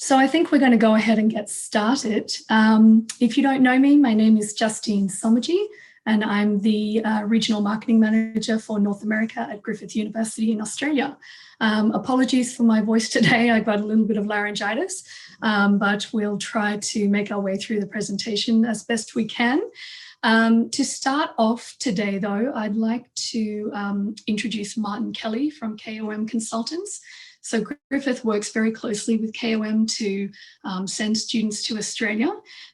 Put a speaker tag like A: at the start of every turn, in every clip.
A: So I think we're going to go ahead and get started. If you don't know me, my name is Justine Somogyi, and I'm the Regional Marketing Manager for North America at Griffith University in Australia. Apologies for my voice today. I got a little bit of laryngitis, but we'll try to make our way through the presentation as best we can. To start off today, though, I'd like to introduce Martin Kelly from KOM Consultants. So Griffith works very closely with KOM to send students to Australia.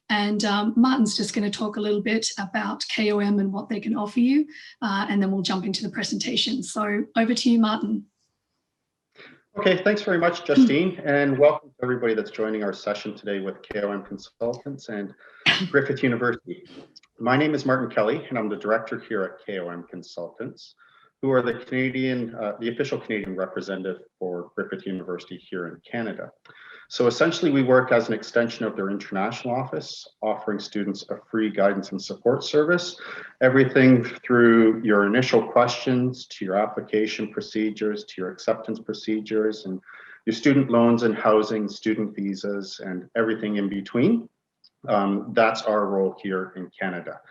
A: And Martin's just going to talk a little bit about KOM and what they can offer you, and then we'll jump into the presentation. So over to you, Martin.
B: Okay, thanks very much, Justine, and welcome to everybody that's joining our session today with KOM Consultants and Griffith University. My name is Martin Kelly, and I'm the director here at KOM Consultants, who are the official Canadian representative for Griffith University here in Canada. So essentially, we work as an extension of their international office, offering students a free guidance and support service, everything through your initial questions, to your application procedures, to your acceptance procedures, and your student loans and housing, student visas, and everything in between. That's our role here in Canada.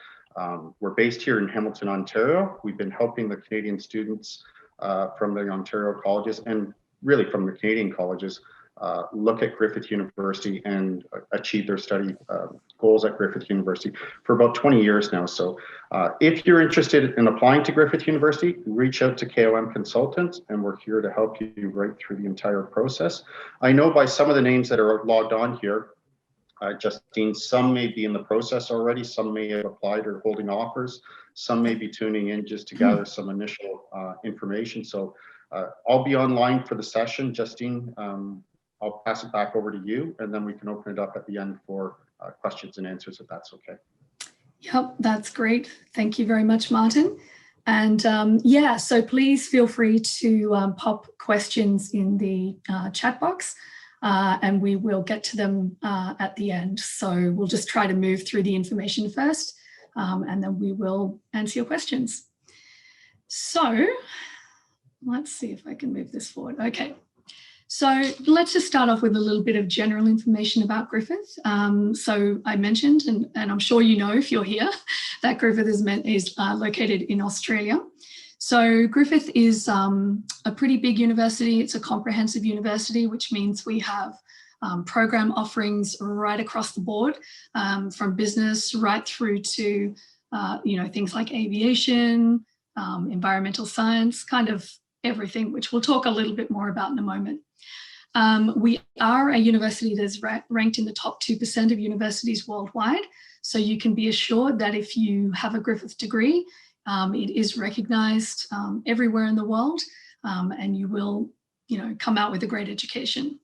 B: We're based here in Hamilton, Ontario. We've been helping the Canadian students from the Ontario colleges and really from the Canadian colleges look at Griffith University and achieve their study goals at Griffith University for about 20 years now. So if you're interested in applying to Griffith University, reach out to KOM Consultants, and we're here to help you right through the entire process. I know by some of the names that are logged on here, Justine, some may be in the process already, some may have applied or holding offers, some may be tuning in just to gather some initial information. So I'll be online for the session. Justine, I'll pass it back over to you, and then we can open it up at the end for questions and answers, if that's okay.
A: Yep, that's great. Thank you very much, Martin. And yeah, so please feel free to pop questions in the chat box. And we will get to them at the end. So we'll just try to move through the information first, and then we will answer your questions. So let's see if I can move this forward. Okay, so let's just start off with a little bit of general information about Griffith. So I mentioned, and I'm sure you know if you're here, that Griffith is located in Australia. So Griffith is a pretty big university. It's a comprehensive university, which means we have program offerings right across the board, from business right through to things like aviation, environmental science, kind of everything, which we'll talk a little bit more about in a moment. We are a university that's ranked in the top 2% of universities worldwide. So you can be assured that if you have a Griffith degree, it is recognised everywhere in the world, and you will, come out with a great education.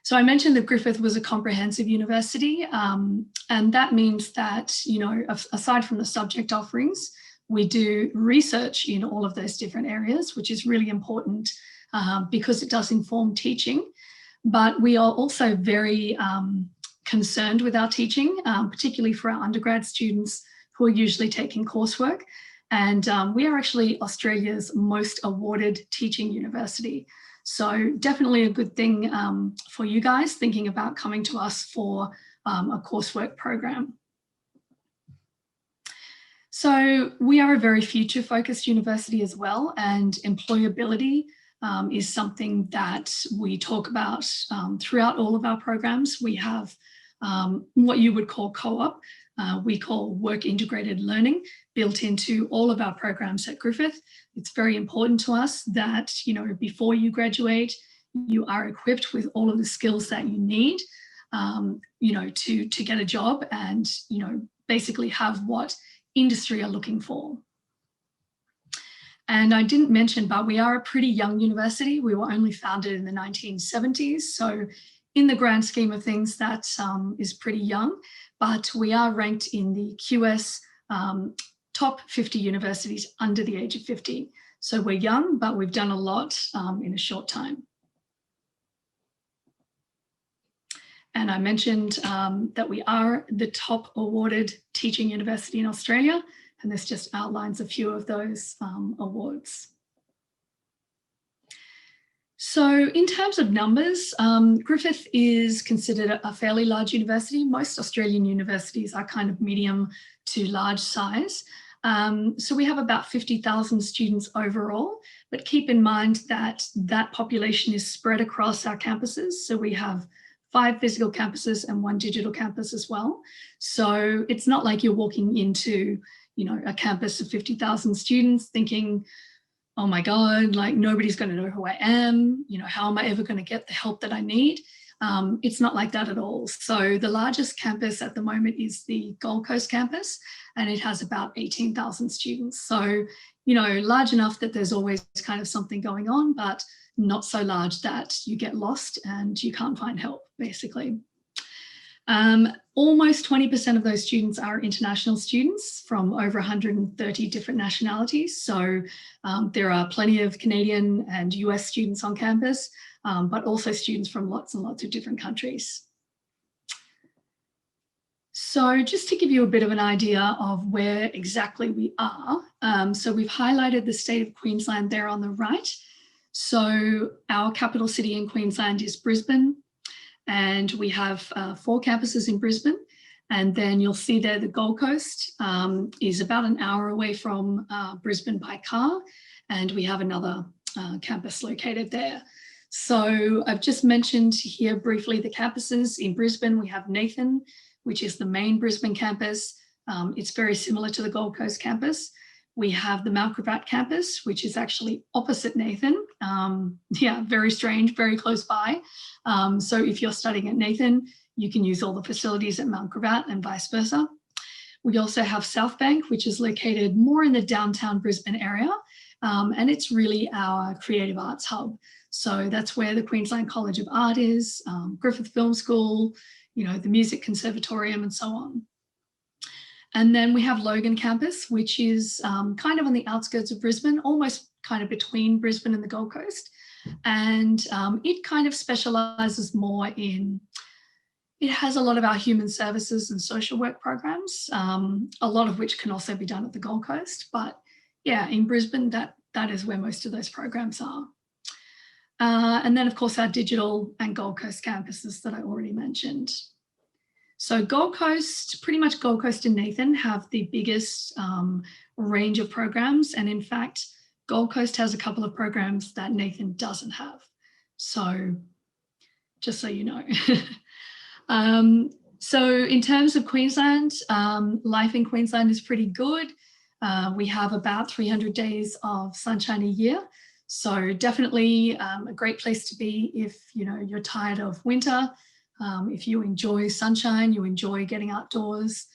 A: So I mentioned that Griffith was a comprehensive university, and that means that, aside from the subject offerings, we do research in all of those different areas, which is really important because it does inform teaching. But we are also very concerned with our teaching, particularly for our undergrad students who are usually taking coursework. And we are actually Australia's most awarded teaching university. So definitely a good thing for you guys thinking about coming to us for a coursework program. So we are a very future-focused university as well, and employability is something that we talk about throughout all of our programs. We have what you would call co-op. We call work integrated learning built into all of our programs at Griffith. It's very important to us that, before you graduate, you are equipped with all of the skills that you need, to get a job and, basically have what industry are looking for. And I didn't mention, but we are a pretty young university. We were only founded in the 1970s. So in the grand scheme of things, that is pretty young. But we are ranked in the QS top 50 universities under the age of 50. So we're young, but we've done a lot in a short time. And I mentioned that we are the top awarded teaching university in Australia, and this just outlines a few of those awards. So in terms of numbers, Griffith is considered a fairly large university. Most Australian universities are kind of medium to large size. So we have about 50,000 students overall, but keep in mind that that population is spread across our campuses. So we have 5 physical campuses and 1 digital campus as well. So it's not like you're walking into, a campus of 50,000 students thinking, oh my God, like nobody's going to know who I am. How am I ever going to get the help that I need? It's not like that at all. So the largest campus at the moment is the Gold Coast campus, and it has about 18,000 students. So, large enough that there's always kind of something going on, but not so large that you get lost and you can't find help, basically. Almost 20% of those students are international students from over 130 different nationalities. So there are plenty of Canadian and US students on campus, but also students from lots and lots of different countries. So just to give you a bit of an idea of where exactly we are, so we've highlighted the state of Queensland there on the right. So our capital city in Queensland is Brisbane, and we have 4 campuses in Brisbane. And then you'll see there the Gold Coast is about an hour away from Brisbane by car, and we have another campus located there. So I've just mentioned here briefly the campuses. In Brisbane, we have Nathan, which is the main Brisbane campus. It's very similar to the Gold Coast campus. We have the Mount Gravatt campus, which is actually opposite Nathan. Yeah, very strange, very close by. So if you're studying at Nathan, you can use all the facilities at Mount Gravatt and vice versa. We also have South Bank, which is located more in the downtown Brisbane area. And it's really our creative arts hub. So that's where the Queensland College of Art is, Griffith Film School, the Music Conservatorium and so on. And then we have Logan campus, which is kind of on the outskirts of Brisbane, almost kind of between Brisbane and the Gold Coast. And it kind of specialises more in, it has a lot of our human services and social work programs, a lot of which can also be done at the Gold Coast. But yeah, in Brisbane, that is where most of those programs are. And then, of course, our digital and Gold Coast campuses that I already mentioned. So Gold Coast, pretty much Gold Coast and Nathan have the biggest range of programs. And in fact, Gold Coast has a couple of programs that Nathan doesn't have. So just so you know. So in terms of Queensland, life in Queensland is pretty good. We have about 300 days of sunshine a year. So definitely a great place to be if you're tired of winter. If you enjoy sunshine, you enjoy getting outdoors,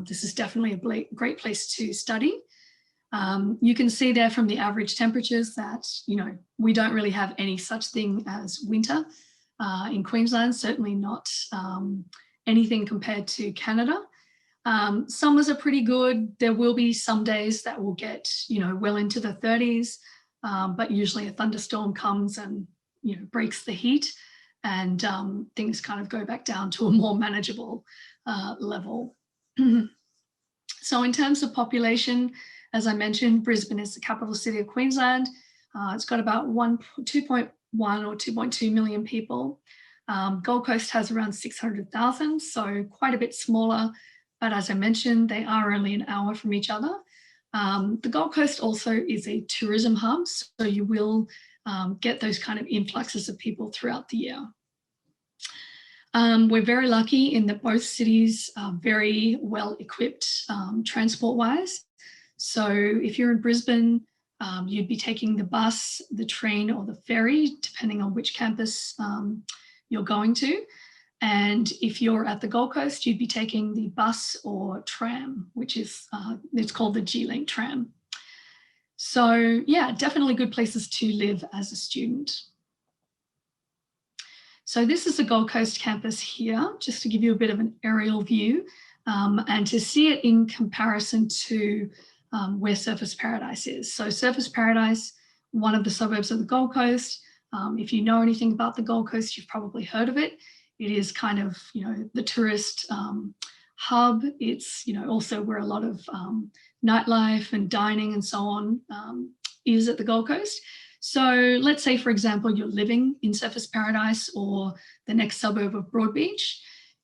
A: this is definitely a great place to study. You can see there from the average temperatures that, we don't really have any such thing as winter in Queensland, certainly not anything compared to Canada. Summers are pretty good. There will be some days that will get, well into the 30s, but usually a thunderstorm comes and, breaks the heat. And things kind of go back down to a more manageable level. So in terms of population, as I mentioned, Brisbane is the capital city of Queensland. It's got about 2.1 or 2.2 million people. Gold Coast has around 600,000, so quite a bit smaller. But as I mentioned, they are only an hour from each other. The Gold Coast also is a tourism hub, so you will get those kind of influxes of people throughout the year. We're very lucky in that both cities are very well equipped transport-wise. So if you're in Brisbane, you'd be taking the bus, the train or the ferry, depending on which campus you're going to. And if you're at the Gold Coast, you'd be taking the bus or tram, which is, it's called the G-Link tram. So yeah, definitely good places to live as a student. So this is the Gold Coast campus here, just to give you a bit of an aerial view and to see it in comparison to where Surfers Paradise is. So Surfers Paradise, one of the suburbs of the Gold Coast. If you know anything about the Gold Coast, you've probably heard of it. It is kind of, the tourist hub. It's, also where a lot of nightlife and dining and so on is at the Gold Coast. So let's say, for example, you're living in Surfers Paradise or the next suburb of Broadbeach.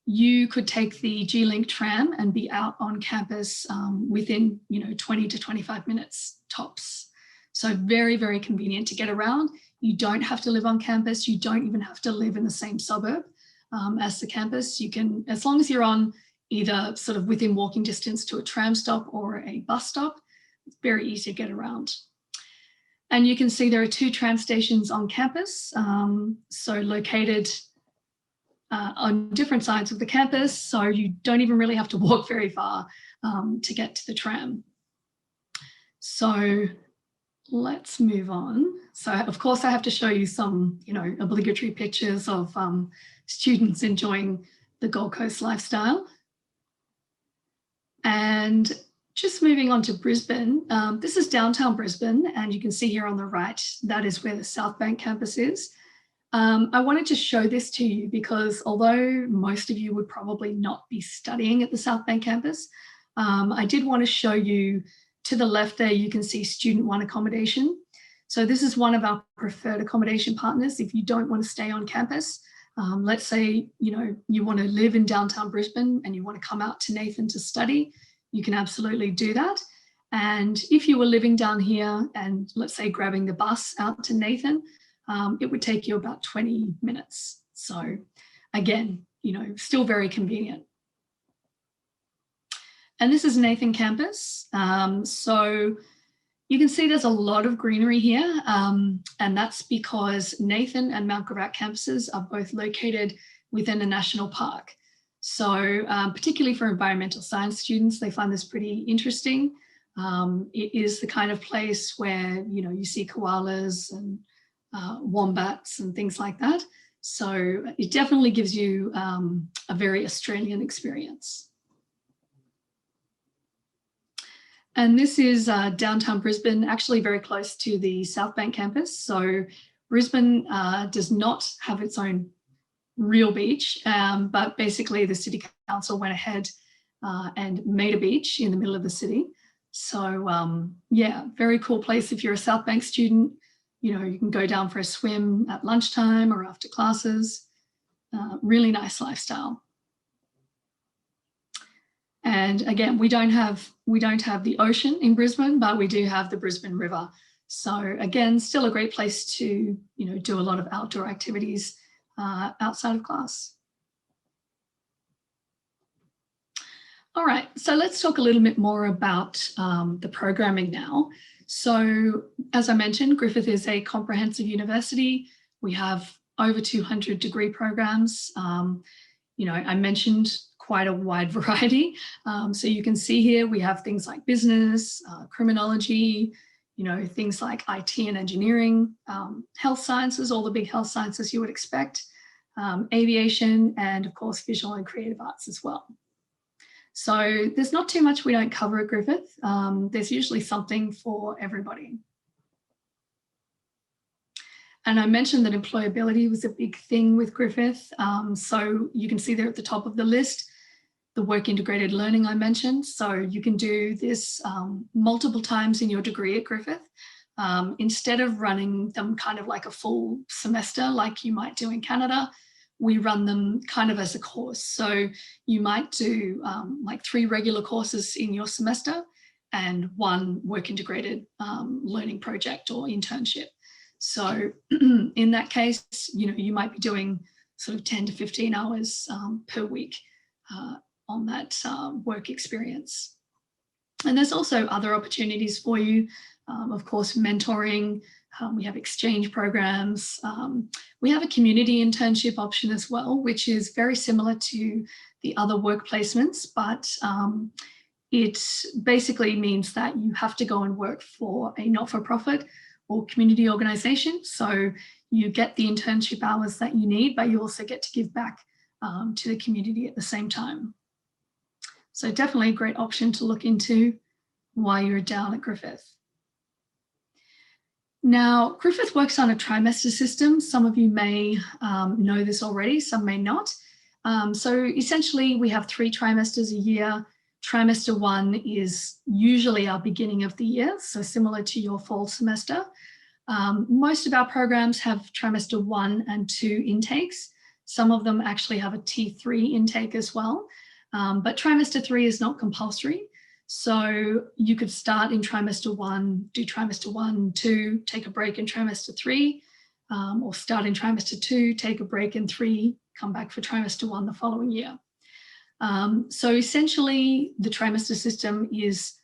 A: You could take the G-Link tram and be out on campus within 20 to 25 minutes tops. So very, very convenient to get around. You don't have to live on campus. You don't even have to live in the same suburb as the campus. You can, as long as you're on either sort of within walking distance to a tram stop or a bus stop, it's very easy to get around. And you can see there are 2 tram stations on campus, so located on different sides of the campus, so you don't even really have to walk very far to get to the tram. So let's move on. So of course I have to show you some, obligatory pictures of students enjoying the Gold Coast lifestyle. And just moving on to Brisbane, this is downtown Brisbane, and you can see here on the right, that is where the South Bank campus is. I wanted to show this to you because although most of you would probably not be studying at the South Bank campus, I did want to show you to the left there, you can see Student One Accommodation. So this is one of our preferred accommodation partners. If you don't want to stay on campus, let's say, you want to live in downtown Brisbane and you want to come out to Nathan to study, you can absolutely do that. And if you were living down here and let's say grabbing the bus out to Nathan, it would take you about 20 minutes. So again, still very convenient. And this is Nathan campus. So you can see there's a lot of greenery here, and that's because Nathan and Mount Gravatt campuses are both located within a national park. So particularly for environmental science students, they find this pretty interesting. It is the kind of place where, you see koalas and wombats and things like that. So it definitely gives you a very Australian experience. And this is downtown Brisbane, actually very close to the South Bank campus. So Brisbane does not have its own real beach, but basically the City Council went ahead and made a beach in the middle of the city. So yeah, very cool place if you're a South Bank student. You can go down for a swim at lunchtime or after classes. Really nice lifestyle. And again, we don't have the ocean in Brisbane, but we do have the Brisbane River. So again, still a great place to do a lot of outdoor activities outside of class. All right, so let's talk a little bit more about the programming now. So as I mentioned, Griffith is a comprehensive university. We have over 200 degree programs. I mentioned quite a wide variety. So you can see here we have things like business, criminology, things like IT and engineering, health sciences, all the big health sciences you would expect, aviation, and of course, visual and creative arts as well. So there's not too much we don't cover at Griffith. There's usually something for everybody. And I mentioned that employability was a big thing with Griffith. So you can see there at the top of the list, the work integrated learning I mentioned. So you can do this multiple times in your degree at Griffith. Instead of running them kind of like a full semester like you might do in Canada, we run them kind of as a course. So you might do like 3 regular courses in your semester and 1 work integrated learning project or internship. So in that case, you might be doing sort of 10 to 15 hours per week on that work experience. And there's also other opportunities for you. Of course, mentoring, we have exchange programs. We have a community internship option as well, which is very similar to the other work placements, but it basically means that you have to go and work for a not-for-profit or community organisation. So you get the internship hours that you need, but you also get to give back to the community at the same time. So definitely a great option to look into while you're down at Griffith. Now, Griffith works on a trimester system. Some of you may know this already, some may not. So essentially we have 3 trimesters a year. Trimester 1 is usually our beginning of the year, so similar to your fall semester. Most of our programs have trimester 1 and 2 intakes. Some of them actually have a T3 intake as well, but trimester 3 is not compulsory. So you could start in trimester 1, do trimester 1, 2, take a break in trimester 3, or start in trimester 2, take a break in 3, come back for trimester 1 the following year. So essentially the trimester system is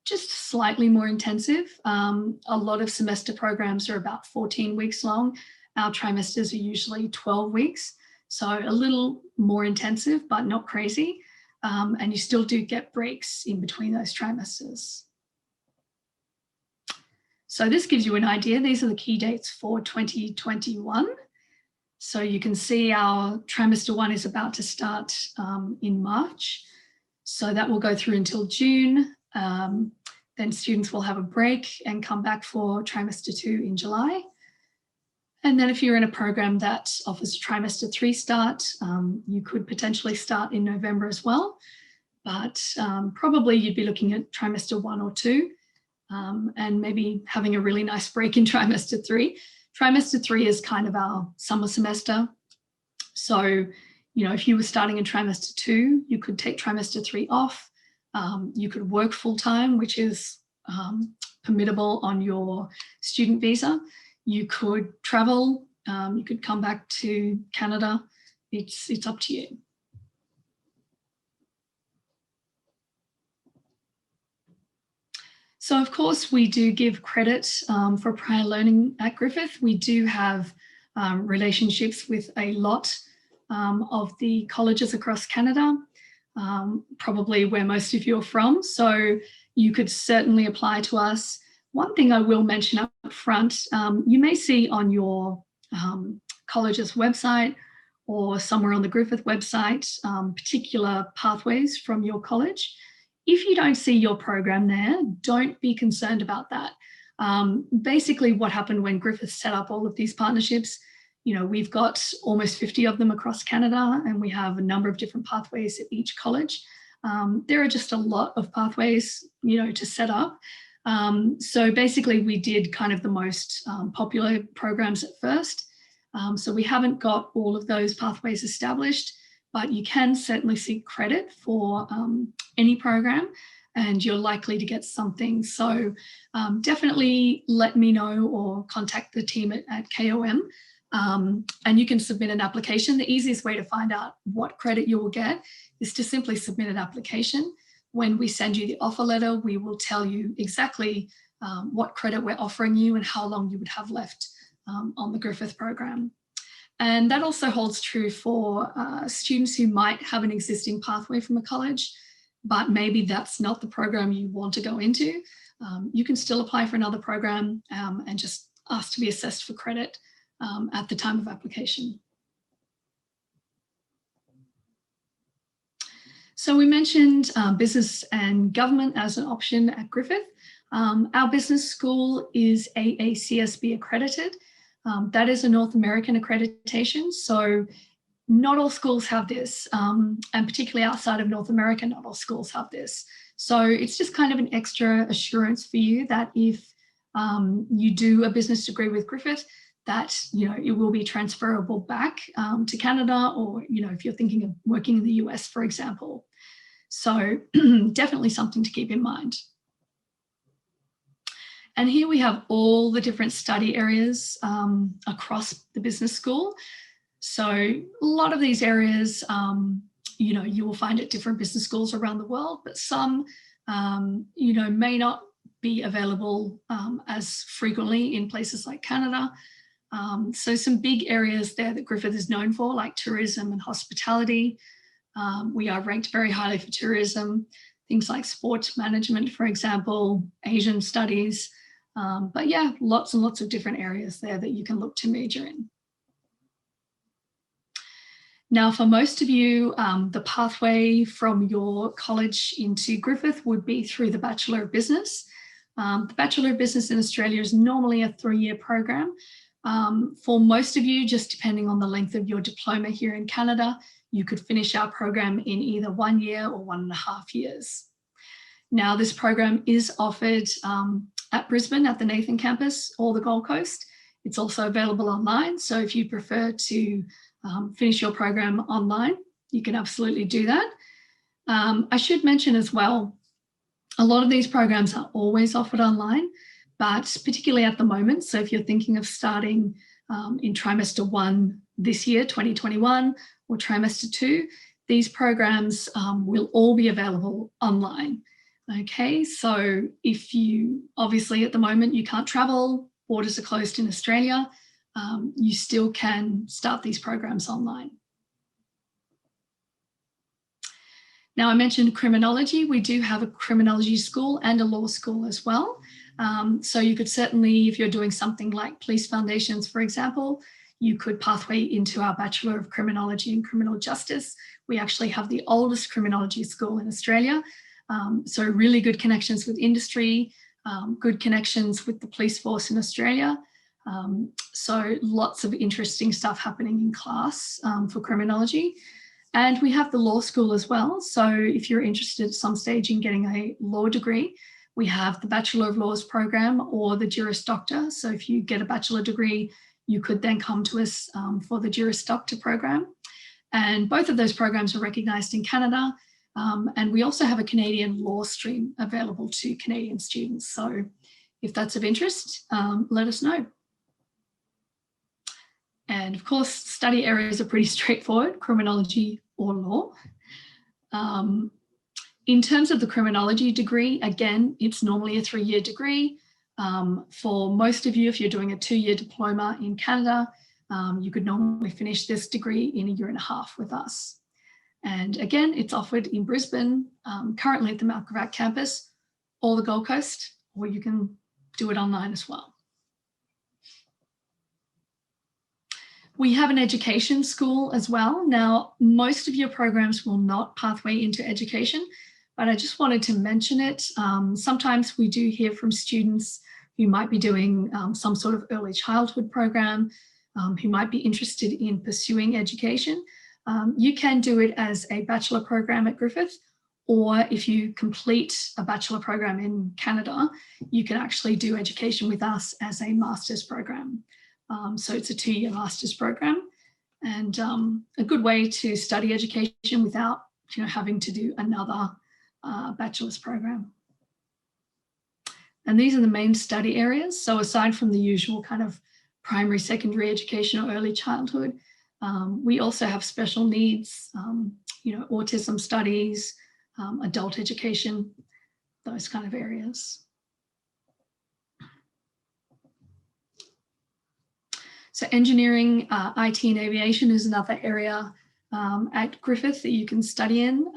A: just slightly more intensive. A lot of semester programs are about 14 weeks long. Our trimesters are usually 12 weeks. So a little more intensive, but not crazy. And you still do get breaks in between those trimesters. So this gives you an idea. These are the key dates for 2021. So you can see our trimester 1 is about to start in March. So that will go through until June. Then students will have a break and come back for trimester 2 in July. And then if you're in a program that offers trimester 3 start, you could potentially start in November as well. But probably you'd be looking at trimester 1 or 2 and maybe having a really nice break in trimester 3. Trimester 3 is kind of our summer semester. So, you know, if you were starting in trimester 2, you could take trimester 3 off. You could work full-time, which is permittable on your student visa. You could travel, you could come back to Canada. It's up to you. So of course we do give credit for prior learning at Griffith. We do have relationships with a lot of the colleges across Canada, probably where most of you are from. So you could certainly apply to us. One thing I will mention up front, you may see on your college's website or somewhere on the Griffith website, particular pathways from your college. If you don't see your program there, don't be concerned about that. Basically what happened when Griffith set up all of these partnerships, you know, we've got almost 50 of them across Canada and we have a number of different pathways at each college. There are just a lot of pathways, you know, to set up. So basically we did kind of the most popular programs at first. So we haven't got all of those pathways established, but you can certainly seek credit for any program and you're likely to get something. So definitely let me know or contact the team at KOM and you can submit an application. The easiest way to find out what credit you will get is to simply submit an application. When we send you the offer letter, we will tell you exactly what credit we're offering you and how long you would have left on the Griffith program. And that also holds true for students who might have an existing pathway from a college, but maybe that's not the program you want to go into. You can still apply for another program and just ask to be assessed for credit at the time of application. So we mentioned business and government as an option at Griffith. Our business school is AACSB accredited. That is a North American accreditation. So not all schools have this, and particularly outside of North America, not all schools have this. So it's just kind of an extra assurance for you that if you do a business degree with Griffith, that, you know, it will be transferable back to Canada, or, you know, if you're thinking of working in the US, for example. So definitely something to keep in mind. And here we have all the different study areas across the business school. So a lot of these areas, you know, you will find at different business schools around the world, but some, you know, may not be available as frequently in places like Canada. So some big areas there that Griffith is known for, like tourism and hospitality. We are ranked very highly for tourism, things like sports management, for example, Asian studies. But yeah, lots and lots of different areas there that you can look to major in. Now, for most of you, the pathway from your college into Griffith would be through the Bachelor of Business. The Bachelor of Business in Australia is normally a 3-year program. For most of you, just depending on the length of your diploma here in Canada, you could finish our program in either 1 year or 1.5 years. Now, this program is offered at Brisbane at the Nathan campus or the Gold Coast. It's also available online. So if you prefer to finish your program online, you can absolutely do that. I should mention as well, a lot of these programs are always offered online, but particularly at the moment. So if you're thinking of starting in trimester 1 this year, 2021, or trimester 2, these programs will all be available online. Okay, so if you, obviously at the moment you can't travel, borders are closed in Australia, you still can start these programs online. Now, I mentioned criminology. We do have a criminology school and a law school as well. So you could certainly, if you're doing something like police foundations, for example, you could pathway into our Bachelor of Criminology and Criminal Justice. We actually have the oldest criminology school in Australia. So really good connections with industry, good connections with the police force in Australia. So lots of interesting stuff happening in class for criminology. And we have the law school as well. So if you're interested at some stage in getting a law degree, we have the Bachelor of Laws program or the Juris Doctor. So if you get a bachelor degree, you could then come to us for the Juris Doctor program. And both of those programs are recognised in Canada. And we also have a Canadian law stream available to Canadian students. So if that's of interest, let us know. And of course, study areas are pretty straightforward, criminology or law. In terms of the criminology degree, again, it's normally a 3-year degree. For most of you, if you're doing a 2-year diploma in Canada, you could normally finish this degree in 1.5 years with us. And again, it's offered in Brisbane, currently at the Mount Gravatt campus, or the Gold Coast, or you can do it online as well. We have an education school as well. Now, most of your programs will not pathway into education, but I just wanted to mention it. Sometimes we do hear from students who might be doing some sort of early childhood program, who might be interested in pursuing education. You can do it as a bachelor program at Griffith, or if you complete a bachelor program in Canada, you can actually do education with us as a master's program. So it's a 2-year master's program, and a good way to study education without having to do another bachelor's program. And these are the main study areas. So aside from the usual kind of primary, secondary education or early childhood, we also have special needs, autism studies, adult education, those kind of areas. So engineering, IT and aviation is another area at Griffith that you can study in.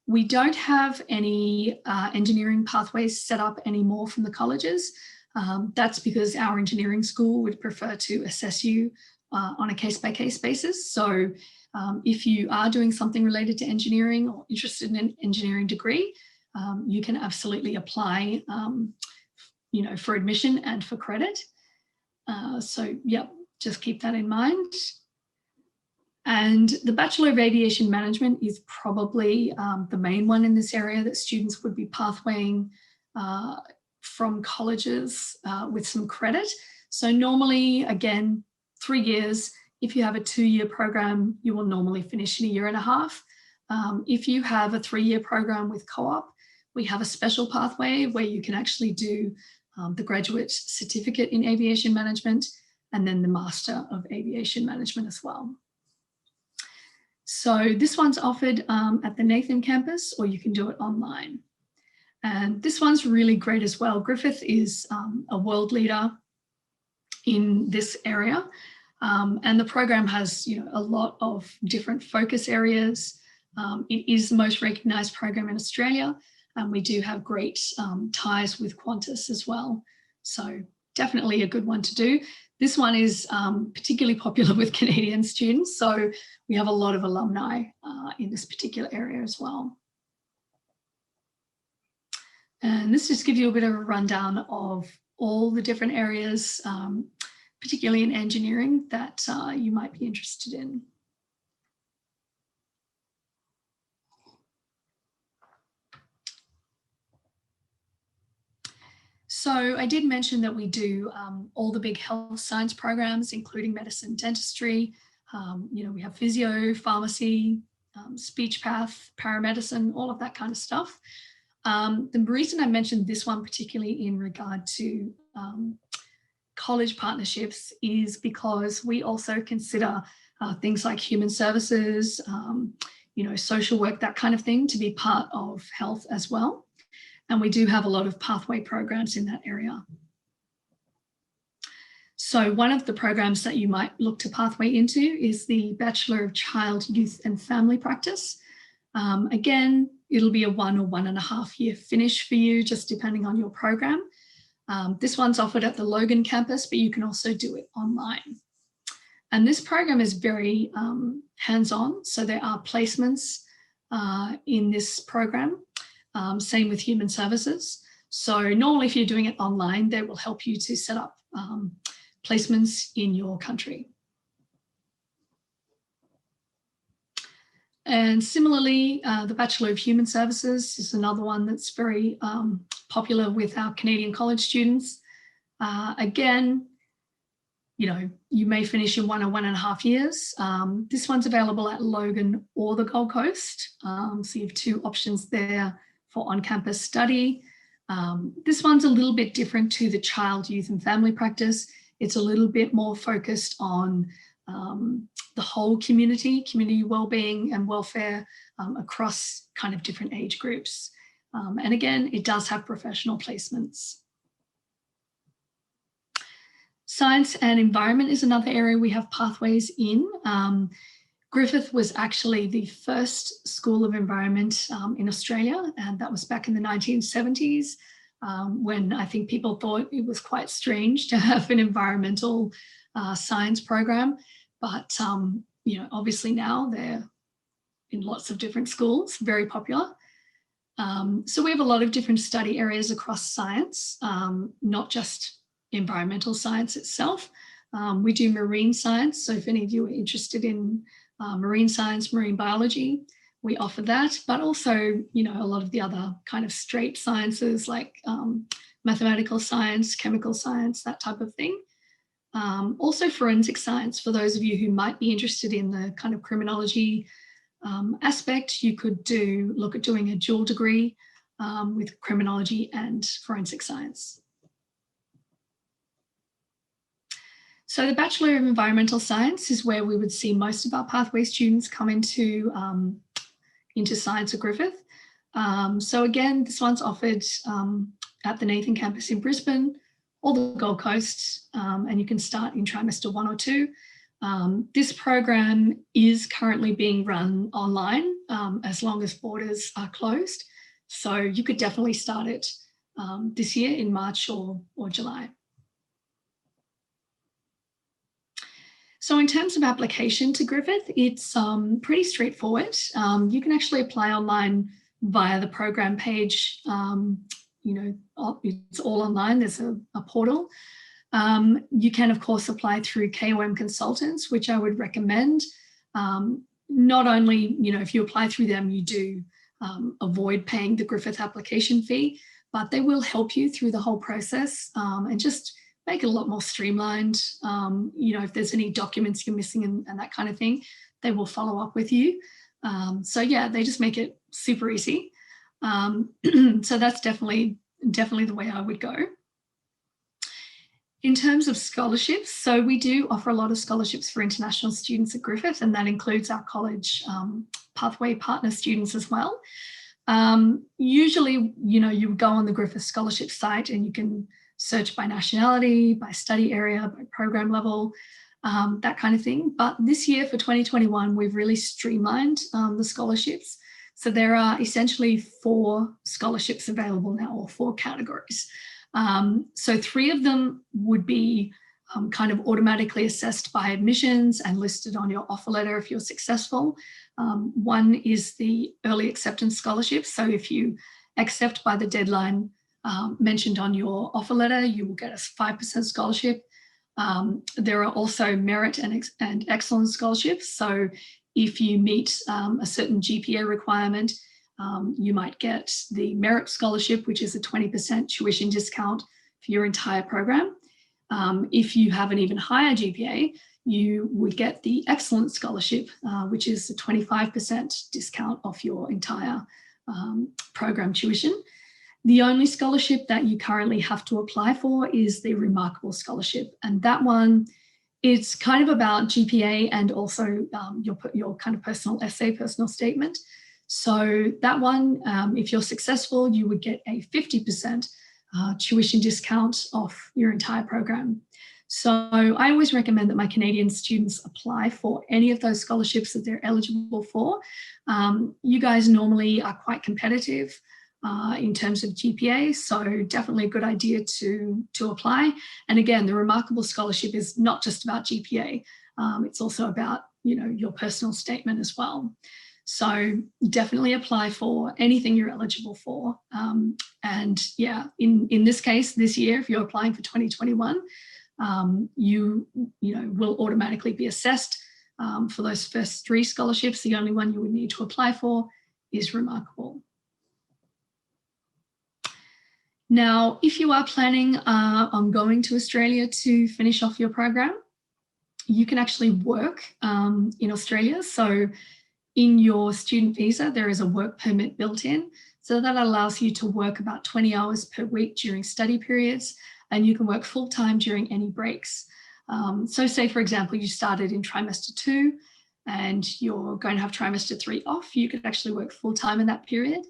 A: We don't have any engineering pathways set up anymore from the colleges. That's because our engineering school would prefer to assess you on a case-by-case basis. So if you are doing something related to engineering or interested in an engineering degree, you can absolutely apply for admission and for credit. So, yep, just keep that in mind. And the Bachelor of Aviation Management is probably the main one in this area that students would be pathwaying from colleges with some credit. So normally, again, 3 years. If you have a 2-year program, you will normally finish in 1.5 years. If you have a 3-year program with co-op, we have a special pathway where you can actually do the graduate certificate in aviation management and then the Master of Aviation Management as well. So this one's offered at the Nathan campus, or you can do it online. And this one's really great as well. Griffith is a world leader in this area. And the program has a lot of different focus areas. It is the most recognised program in Australia. And we do have great ties with Qantas as well. So definitely a good one to do. This one is particularly popular with Canadian students. So we have a lot of alumni in this particular area as well. And this just gives you a bit of a rundown of all the different areas, particularly in engineering, that you might be interested in. So I did mention that we do all the big health science programs, including medicine, dentistry. We have physio, pharmacy, speech path, paramedicine, all of that kind of stuff. The reason I mentioned this one particularly in regard to college partnerships is because we also consider things like human services, social work, that kind of thing, to be part of health as well. And we do have a lot of pathway programs in that area. So one of the programs that you might look to pathway into is the Bachelor of Child, Youth and Family Practice. Again, it'll be a 1 or 1.5 year finish for you, just depending on your program. This one's offered at the Logan campus, but you can also do it online. And this program is very hands-on. So there are placements in this program, same with human services. So normally if you're doing it online, they will help you to set up placements in your country. And similarly, the Bachelor of Human Services is another one that's very popular with our Canadian college students. Again, you may finish in 1 or 1.5 years. This one's available at Logan or the Gold Coast. So you have 2 options there for on-campus study. This one's a little bit different to the Child, Youth and Family Practice. It's a little bit more focused on the whole community well-being and welfare across kind of different age groups. And again, it does have professional placements. Science and environment is another area we have pathways in. Griffith was actually the first school of environment in Australia, and that was back in the 1970s, when I think people thought it was quite strange to have an environmental science program. But, obviously now they're in lots of different schools, very popular. So we have a lot of different study areas across science, not just environmental science itself. We do marine science. So if any of you are interested in marine science, marine biology, we offer that, but also, a lot of the other kind of straight sciences like mathematical science, chemical science, that type of thing. Also forensic science, for those of you who might be interested in the kind of criminology aspect, you could look at doing a dual degree with criminology and forensic science. So the Bachelor of Environmental Science is where we would see most of our pathway students come into science at Griffith. So again, this one's offered at the Nathan campus in Brisbane or the Gold Coast, and you can start in trimester 1 or 2. This program is currently being run online as long as borders are closed. So you could definitely start it this year in March or July. So in terms of application to Griffith, it's pretty straightforward. You can actually apply online via the program page. It's all online. There's a portal. You can, of course, apply through KOM Consultants, which I would recommend. Not only, if you apply through them, you do avoid paying the Griffith application fee, but they will help you through the whole process and just make it a lot more streamlined. If there's any documents you're missing and that kind of thing, they will follow up with you. So yeah, they just make it super easy. So that's definitely the way I would go. In terms of scholarships, so we do offer a lot of scholarships for international students at Griffith, and that includes our college pathway partner students as well. Usually, you would go on the Griffith scholarship site and you can search by nationality, by study area, by program level, that kind of thing. But this year for 2021, we've really streamlined the scholarships. So there are essentially 4 scholarships available now, or 4 categories. So 3 of them would be kind of automatically assessed by admissions and listed on your offer letter if you're successful. One is the early acceptance scholarship. So if you accept by the deadline mentioned on your offer letter, you will get a 5% scholarship. There are also merit and excellence scholarships. So if you meet a certain GPA requirement, you might get the merit scholarship, which is a 20% tuition discount for your entire program. If you have an even higher GPA, you would get the Excellence Scholarship, which is a 25% discount off your entire program tuition. The only scholarship that you currently have to apply for is the Remarkable Scholarship. And that one, it's kind of about GPA and also your kind of personal essay, personal statement. So that one, if you're successful, you would get a 50% tuition discount off your entire program. So I always recommend that my Canadian students apply for any of those scholarships that they're eligible for. You guys normally are quite competitive in terms of GPA, so definitely a good idea to apply. And again, the Remarkable Scholarship is not just about GPA, it's also about, you know, your personal statement as well. So definitely apply for anything you're eligible for. And yeah, in this case, this year, if you're applying for 2021, you will automatically be assessed for those first 3 scholarships. The only one you would need to apply for is Remarkable. Now, if you are planning on going to Australia to finish off your program, you can actually work in Australia. So in your student visa, there is a work permit built in. So that allows you to work about 20 hours per week during study periods, and you can work full-time during any breaks. So say, for example, you started in trimester 2 and you're going to have trimester 3 off, you could actually work full-time in that period.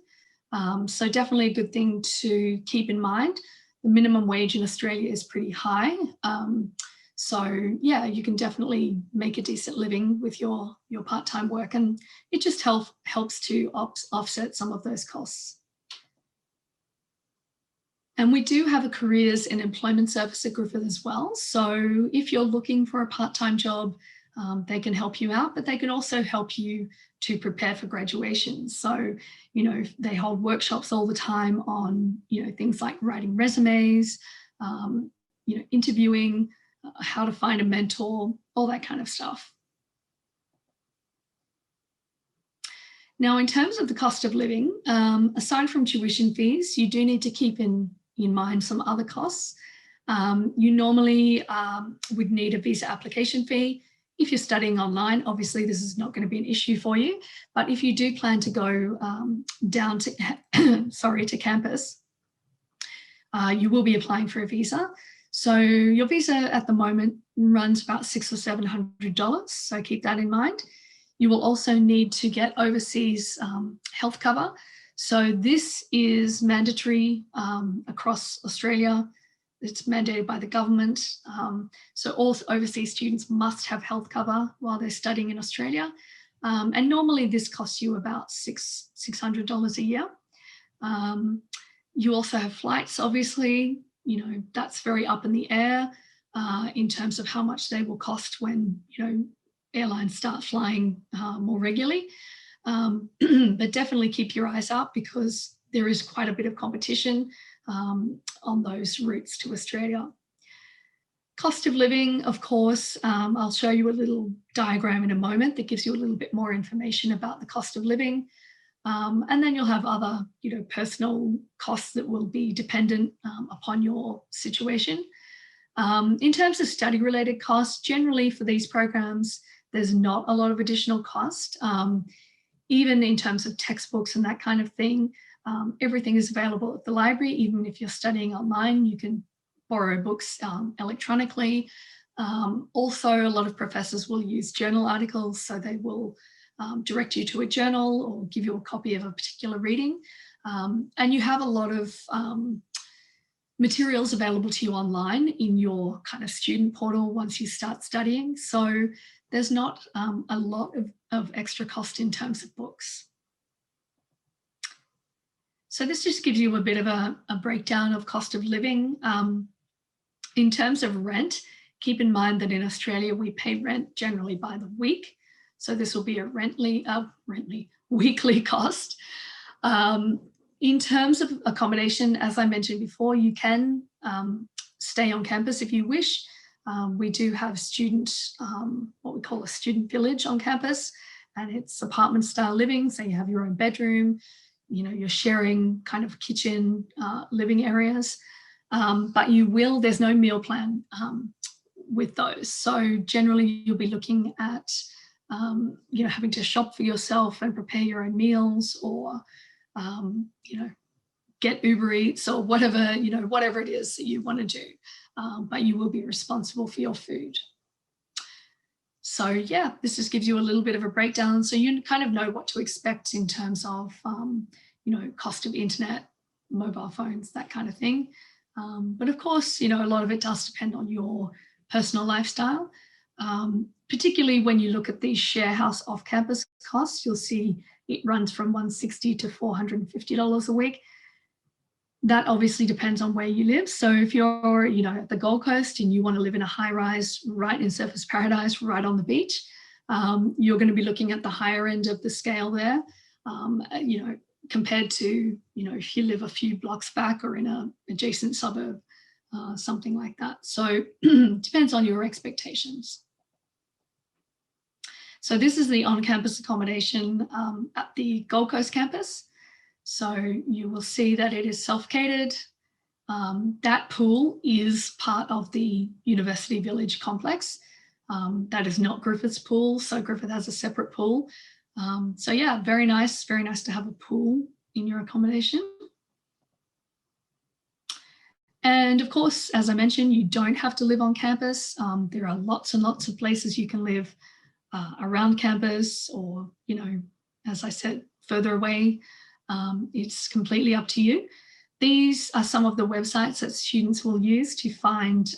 A: So definitely a good thing to keep in mind. The minimum wage in Australia is pretty high. So yeah, you can definitely make a decent living with your part-time work, and it just helps to offset some of those costs. And we do have a careers and employment service at Griffith as well. So if you're looking for a part-time job, they can help you out, but they can also help you to prepare for graduation. So, you know, they hold workshops all the time on, you know, things like writing resumes, you know, interviewing, how to find a mentor, all that kind of stuff. Now, in terms of the cost of living, aside from tuition fees, you do need to keep in mind some other costs. You normally would need a visa application fee. If you're studying online, obviously this is not going to be an issue for you. But if you do plan to go down to, to campus, you will be applying for a visa. So your visa at the moment runs about $600 or $700. So keep that in mind. You will also need to get overseas health cover. So this is mandatory across Australia. It's mandated by the government. So all overseas students must have health cover while they're studying in Australia. And normally this costs you about $600 a year. You also have flights, obviously, you know, that's very up in the air in terms of how much they will cost when, you know, airlines start flying more regularly. But definitely keep your eyes up because there is quite a bit of competition on those routes to Australia. Cost of living, of course, I'll show you a little diagram in a moment that gives you a little bit more information about the cost of living. And then you'll have other, you know, personal costs that will be dependent upon your situation. In terms of study-related costs, generally for these programs, there's not a lot of additional cost. Even in terms of textbooks and that kind of thing, everything is available at the library. Even if you're studying online, you can borrow books electronically. Also, a lot of professors will use journal articles, so they will direct you to a journal or give you a copy of a particular reading. And you have a lot of materials available to you online in your kind of student portal once you start studying. So there's not a lot of extra cost in terms of books. So this just gives you a bit of a breakdown of cost of living. In terms of rent, keep in mind that in Australia, we pay rent generally by the week. So this will be a weekly cost. In terms of accommodation, as I mentioned before, you can stay on campus if you wish. We do have what we call a student village on campus, and it's apartment style living. So you have your own bedroom, you know, you're sharing kind of kitchen living areas. but there's no meal plan with those. So generally you'll be looking at, having to shop for yourself and prepare your own meals, or, get Uber Eats or whatever, whatever it is that you want to do. But you will be responsible for your food. So yeah, this just gives you a little bit of a breakdown, so you kind of know what to expect in terms of, cost of internet, mobile phones, that kind of thing. But of course, a lot of it does depend on your personal lifestyle. Particularly when you look at the share house off-campus costs, you'll see it runs from $160 to $450 a week. That obviously depends on where you live. So if you're, at the Gold Coast and you want to live in a high-rise right in Surfers Paradise, right on the beach, you're going to be looking at the higher end of the scale there, compared to, if you live a few blocks back or in an adjacent suburb, something like that. So depends on your expectations. So this is the on-campus accommodation at the Gold Coast campus. So you will see that it is self-catered. That pool is part of the University Village complex. That is not Griffith's pool, so Griffith has a separate pool. So yeah, very nice to have a pool in your accommodation. And of course, as I mentioned, you don't have to live on campus. There are lots and lots of places you can live around campus, or, as I said, further away. It's completely up to you. These are some of the websites that students will use to find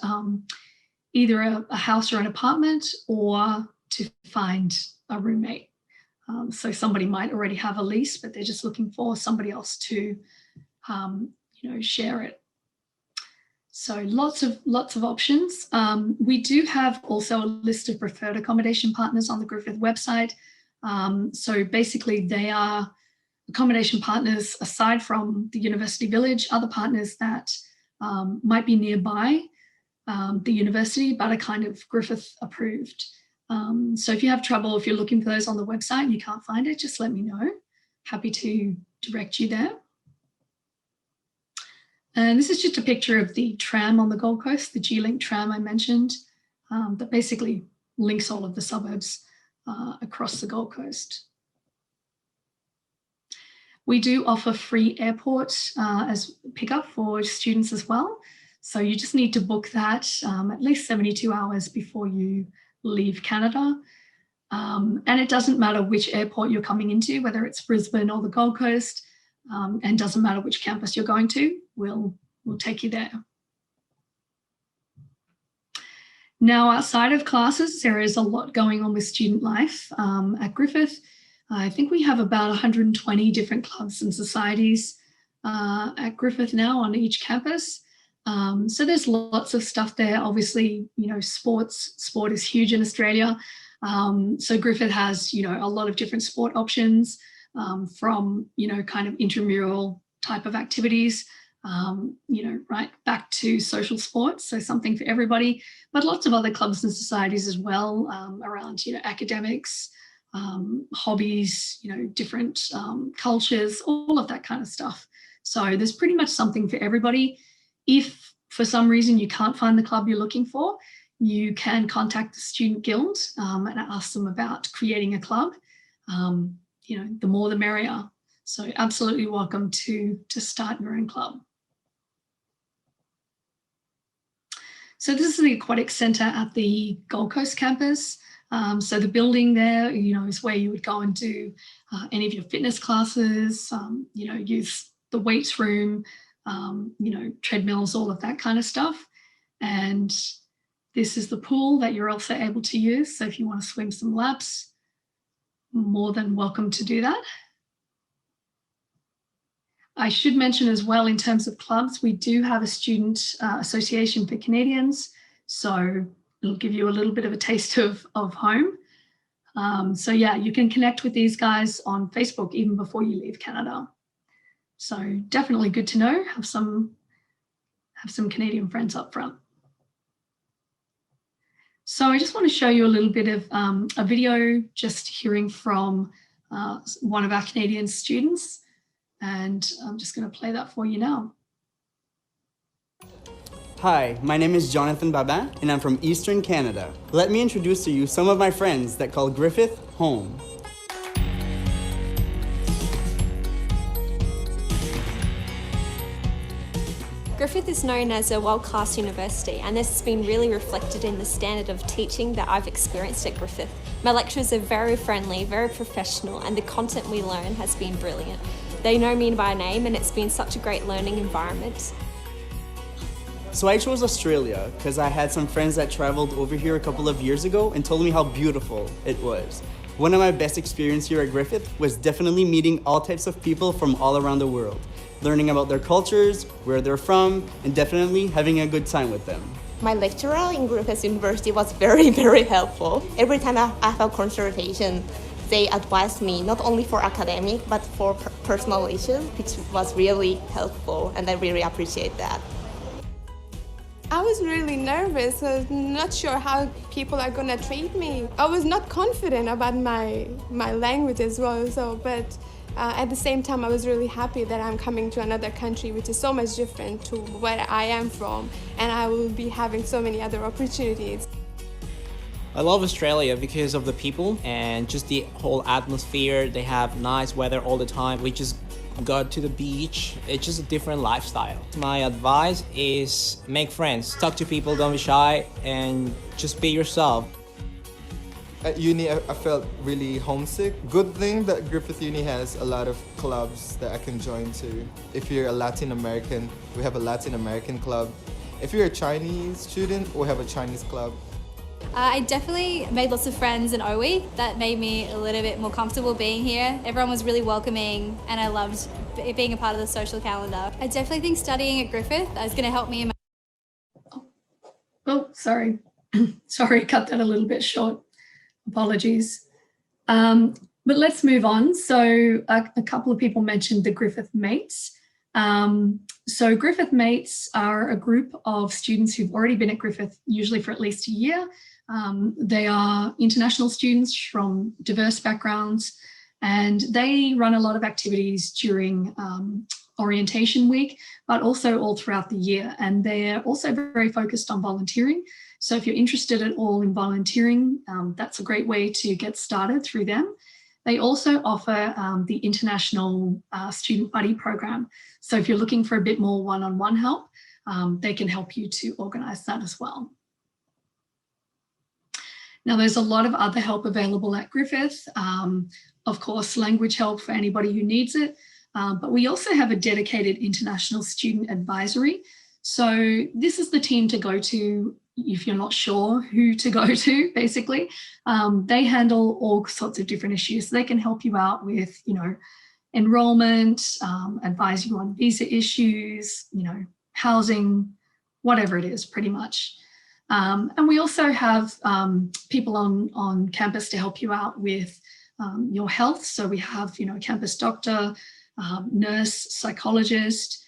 A: either a house or an apartment, or to find a roommate. So somebody might already have a lease, but they're just looking for somebody else to, share it. So lots of options. We do have also a list of preferred accommodation partners on the Griffith website. So basically they are accommodation partners aside from the University Village, other partners that might be nearby the university, but are kind of Griffith approved. So if you have trouble, if you're looking for those on the website and you can't find it, just let me know. Happy to direct you there. And this is just a picture of the tram on the Gold Coast, the G-Link tram I mentioned, that basically links all of the suburbs across the Gold Coast. We do offer free airport as pickup for students as well. So you just need to book that at least 72 hours before you leave Canada. And it doesn't matter which airport you're coming into, whether it's Brisbane or the Gold Coast, and doesn't matter which campus you're going to, we'll take you there. Now, outside of classes, there is a lot going on with student life at Griffith. I think we have about 120 different clubs and societies at Griffith now on each campus. So there's lots of stuff there. Obviously, sport is huge in Australia. So Griffith has, a lot of different sport options, from, kind of intramural type of activities, right back to social sports. So something for everybody, but lots of other clubs and societies as well, around, academics, hobbies, different cultures, all of that kind of stuff. So there's pretty much something for everybody. If for some reason you can't find the club you're looking for, you can contact the Student Guild and ask them about creating a club. The more the merrier. So absolutely welcome to start your own club. So this is the Aquatic Centre at the Gold Coast campus. So the building there, is where you would go and do any of your fitness classes, use the weights room, treadmills, all of that kind of stuff. And this is the pool that you're also able to use. So if you want to swim some laps, more than welcome to do that. I should mention as well, in terms of clubs, we do have a student association for Canadians. So it'll give you a little bit of a taste of home. So yeah, you can connect with these guys on Facebook even before you leave Canada. So definitely good to know, have some Canadian friends up front. So I just want to show you a little bit of a video, just hearing from one of our Canadian students. And I'm just going to play that for you now.
C: Hi, my name is Jonathan Babin, and I'm from Eastern Canada. Let me introduce to you some of my friends that call Griffith home.
D: Griffith is known as a world-class university, and this has been really reflected in the standard of teaching that I've experienced at Griffith. My lecturers are very friendly, very professional, and the content we learn has been brilliant. They know me by name, and it's been such a great learning environment.
C: So I chose Australia because I had some friends that traveled over here a couple of years ago and told me how beautiful it was. One of my best experiences here at Griffith was definitely meeting all types of people from all around the world, learning about their cultures, where they're from, and definitely having a good time with them.
E: My lecturer in Griffith University was very, very helpful. Every time I have a consultation, they advised me not only for academic, but for personal issues, which was really helpful, and I really appreciate that.
F: I was really nervous. I was not sure how people are gonna treat me. I was not confident about my language as well. But at the same time, I was really happy that I'm coming to another country which is so much different to where I am from, and I will be having so many other opportunities.
G: I love Australia because of the people and just the whole atmosphere. They have nice weather all the time. We just go to the beach. It's just a different lifestyle. My advice is make friends, talk to people, don't be shy, and just be yourself.
H: At uni, I felt really homesick. Good thing that Griffith Uni has a lot of clubs that I can join to. If you're a Latin American, we have a Latin American club. If you're a Chinese student, we have a Chinese club.
I: I definitely made lots of friends in OE. That made me a little bit more comfortable being here. Everyone was really welcoming, and I loved being a part of the social calendar. I definitely think studying at Griffith is going to help me in my...
A: Oh, sorry. Sorry, cut that a little bit short. Apologies. But let's move on. So a couple of people mentioned the Griffith Mates. So Griffith Mates are a group of students who've already been at Griffith, usually for at least a year. They are international students from diverse backgrounds, and they run a lot of activities during orientation week, but also all throughout the year. And they're also very focused on volunteering. So if you're interested at all in volunteering, that's a great way to get started through them. They also offer the International Student Buddy Program. So if you're looking for a bit more one-on-one help, they can help you to organise that as well. Now, there's a lot of other help available at Griffith. Of course, language help for anybody who needs it. But we also have a dedicated international student advisory. So this is the team to go to if you're not sure who to go to, basically. They handle all sorts of different issues. They can help you out with, enrollment, advise you on visa issues, housing, whatever it is, pretty much. And we also have people on campus to help you out with your health. So we have, a campus doctor, nurse, psychologist.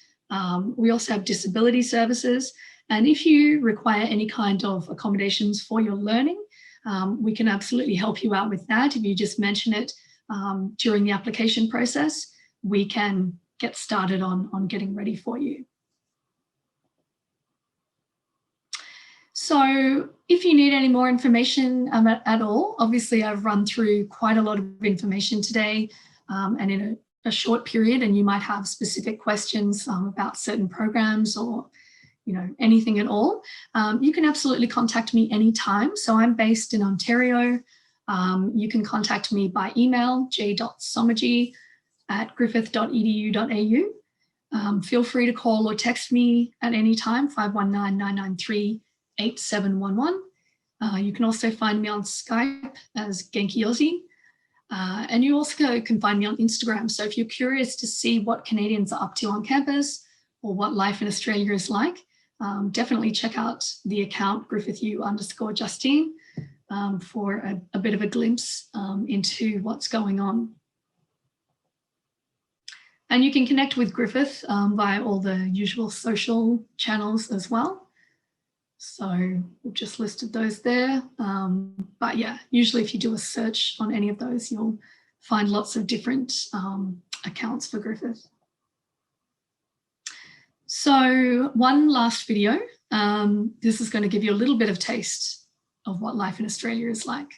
A: We also have disability services. And if you require any kind of accommodations for your learning, we can absolutely help you out with that. If you just mention it during the application process, we can get started on getting ready for you. So if you need any more information at all, obviously I've run through quite a lot of information today and in a short period, and you might have specific questions about certain programs or anything at all, you can absolutely contact me anytime. So I'm based in Ontario. You can contact me by email, j.somogyi@griffith.edu.au. Feel free to call or text me at any time, 519-993-8711. You can also find me on Skype as Genki Aussie. And you also can find me on Instagram. So if you're curious to see what Canadians are up to on campus or what life in Australia is like, definitely check out the account GriffithU_Justine for a bit of a glimpse into what's going on. And you can connect with Griffith via all the usual social channels as well. So we've just listed those there. But yeah, usually if you do a search on any of those, you'll find lots of different accounts for Griffith. So one last video. This is going to give you a little bit of taste of what life in Australia is like.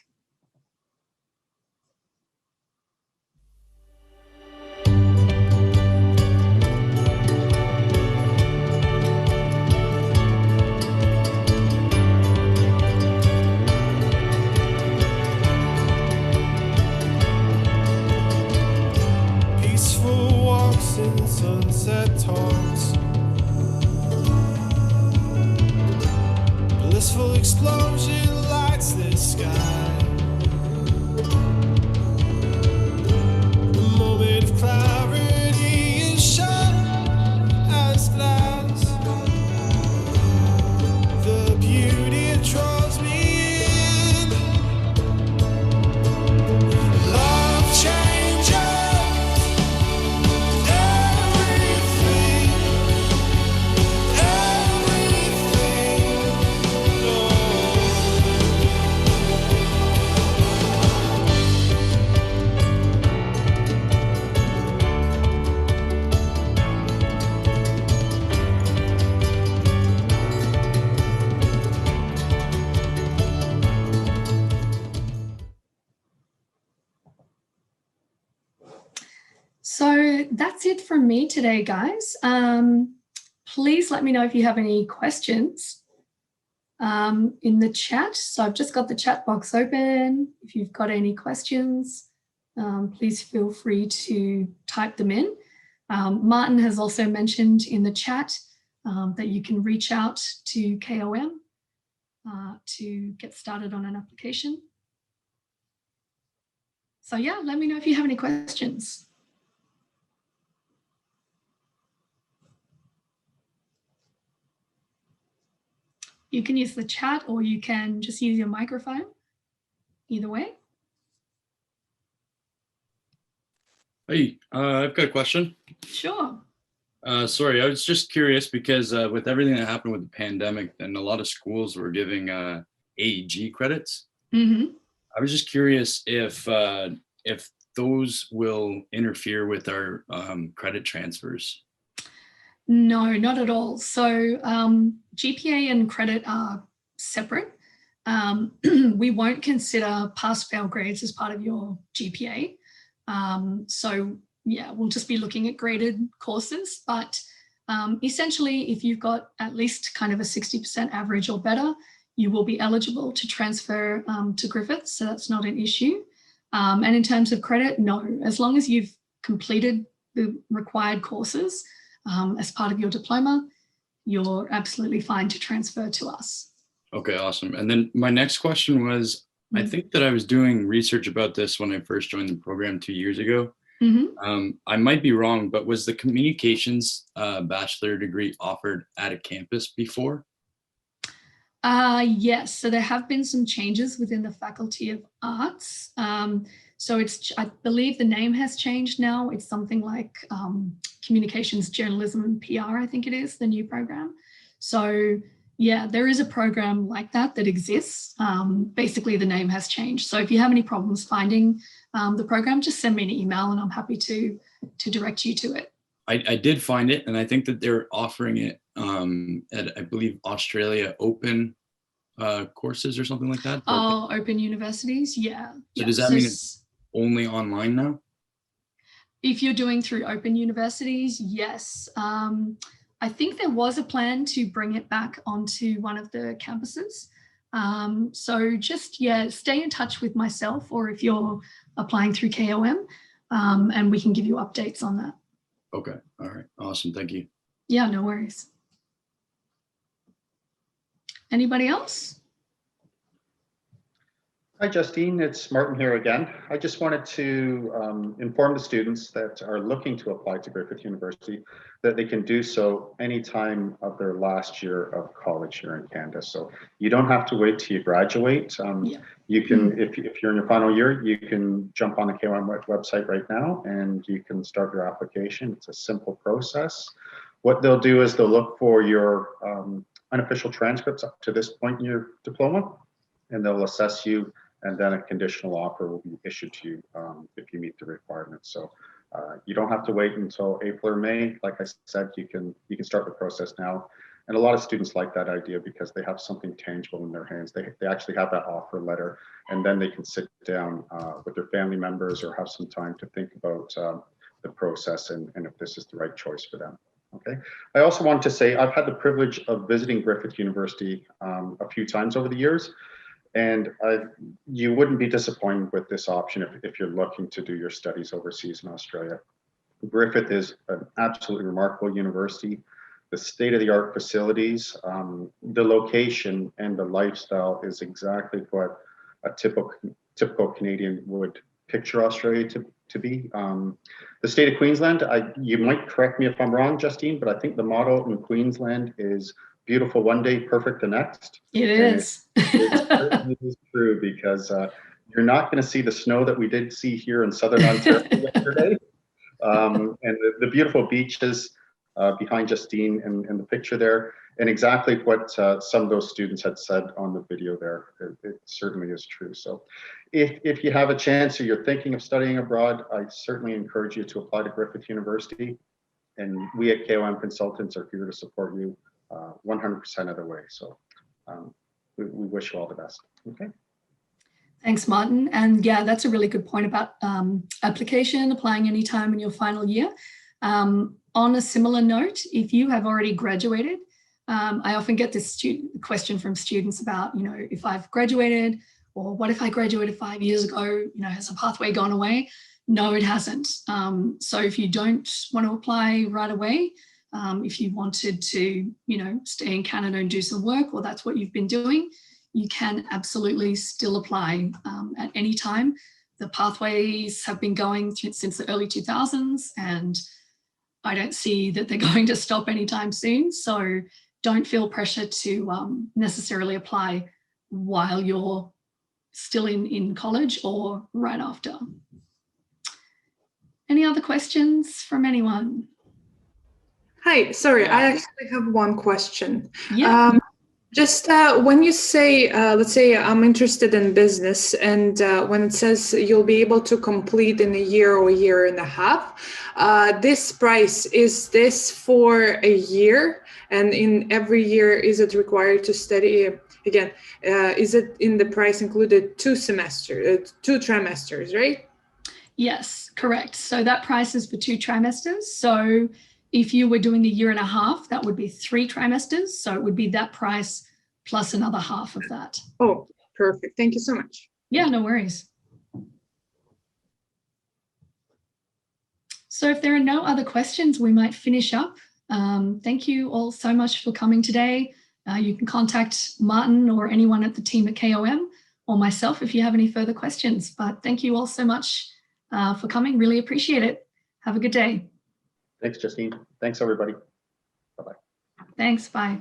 J: Peaceful walks in sunset talks, blissful explosion lights the sky. The moment of clarity is shut as glass. The beauty draws me in. Love changes everything,
A: So that's it from me today, guys. Please let me know if you have any questions in the chat. So I've just got the chat box open. If you've got any questions, please feel free to type them in. Martin has also mentioned in the chat that you can reach out to KOM to get started on an application. So yeah, let me know if you have any questions. You can use the chat or you can just use your microphone, either way.
K: Hey, I've got a question.
A: Sure.
K: Sorry, I was just curious because with everything that happened with the pandemic, and a lot of schools were giving AEG credits.
A: Mm-hmm.
K: I was just curious if those will interfere with our credit transfers.
A: No, not at all. So GPA and credit are separate. We won't consider pass-fail grades as part of your GPA. So yeah, we'll just be looking at graded courses, but essentially if you've got at least kind of a 60% average or better, you will be eligible to transfer to Griffith, so that's not an issue. And in terms of credit, no, as long as you've completed the required courses as part of your diploma, you're absolutely fine to transfer to us.
K: Okay, awesome. And then my next question was, I think that I was doing research about this when I first joined the program 2 years ago.
A: Mm-hmm.
K: I might be wrong, but was the communications bachelor degree offered at a campus before?
A: Yes, so there have been some changes within the Faculty of Arts. So it's, I believe the name has changed now. It's something like Communications, Journalism and PR, I think it is, the new program. So yeah, there is a program like that that exists. Basically, the name has changed. So if you have any problems finding the program, just send me an email and I'm happy to direct you to it.
K: I did find it, and I think that they're offering it at, I believe, Australia Open courses or something like that.
A: Oh, Open Universities, yeah.
K: So
A: yeah.
K: does that mean it's only online now?
A: If you're doing through Open Universities, yes. I think there was a plan to bring it back onto one of the campuses. So just, yeah, stay in touch with myself or if you're applying through KOM and we can give you updates on that.
K: Okay, all right, awesome, thank you.
A: Yeah, no worries. Anybody else?
B: Hi, Justine. It's Martin here again. I just wanted to inform the students that are looking to apply to Griffith University that they can do so any time of their last year of college here in Canada. So you don't have to wait till you graduate. You can, if you're in your final year, you can jump on the KOM website right now and you can start your application. It's a simple process. What they'll do is they'll look for your unofficial transcripts up to this point in your diploma, and they'll assess you, and then a conditional offer will be issued to you if you meet the requirements. So You don't have to wait until April or May. Like I said, you can start the process now. And a lot of students like that idea because they have something tangible in their hands. They actually have that offer letter, and then they can sit down with their family members or have some time to think about the process and if this is the right choice for them. Okay. I also want to say I've had the privilege of visiting Griffith University a few times over the years, and you wouldn't be disappointed with this option if you're looking to do your studies overseas in Australia. Griffith is an absolutely remarkable university. The state-of-the-art facilities, the location, and the lifestyle is exactly what a typical Canadian would picture Australia to be. The state of Queensland, you might correct me if I'm wrong, Justine, but I think the motto in Queensland is beautiful one day, perfect the next.
A: It is.
B: It certainly is true, because you're not going to see the snow that we did see here in southern Ontario yesterday. And the beautiful beaches behind Justine in the picture there, and exactly what some of those students had said on the video there. It certainly is true. So if you have a chance or you're thinking of studying abroad, I certainly encourage you to apply to Griffith University. And we at KOM Consultants are here to support you 100% of the way. So we wish you all the best. Okay.
A: Thanks, Martin. And yeah, that's a really good point about application, applying anytime in your final year. On a similar note, if you have already graduated, I often get this question from students about, if I've graduated, or what if I graduated 5 years ago, has the pathway gone away? No, it hasn't. So if you don't want to apply right away, if you wanted to, stay in Canada and do some work, or that's what you've been doing, you can absolutely still apply at any time. The pathways have been going since the early 2000s, and I don't see that they're going to stop anytime soon. So don't feel pressure to necessarily apply while you're still in college or right after. Any other questions from anyone?
L: Hi, sorry, I actually have one question.
A: Yeah.
L: Just when you say, let's say I'm interested in business, and when it says you'll be able to complete in a year or a year and a half, this price, is this for a year? And in every year, is it required to study? Again, is it in the price included 2 trimesters, right?
A: Yes, correct. So that price is for 2 trimesters. So if you were doing the year and a half, that would be 3 trimesters. So it would be that price plus another half of that.
L: Oh, perfect. Thank you so much.
A: Yeah, no worries. So if there are no other questions, we might finish up. Thank you all so much for coming today. You can contact Martin or anyone at the team at KOM or myself if you have any further questions. But thank you all so much for coming. Really appreciate it. Have a good day.
B: Thanks, Justine. Thanks, everybody. Bye-bye.
A: Thanks. Bye.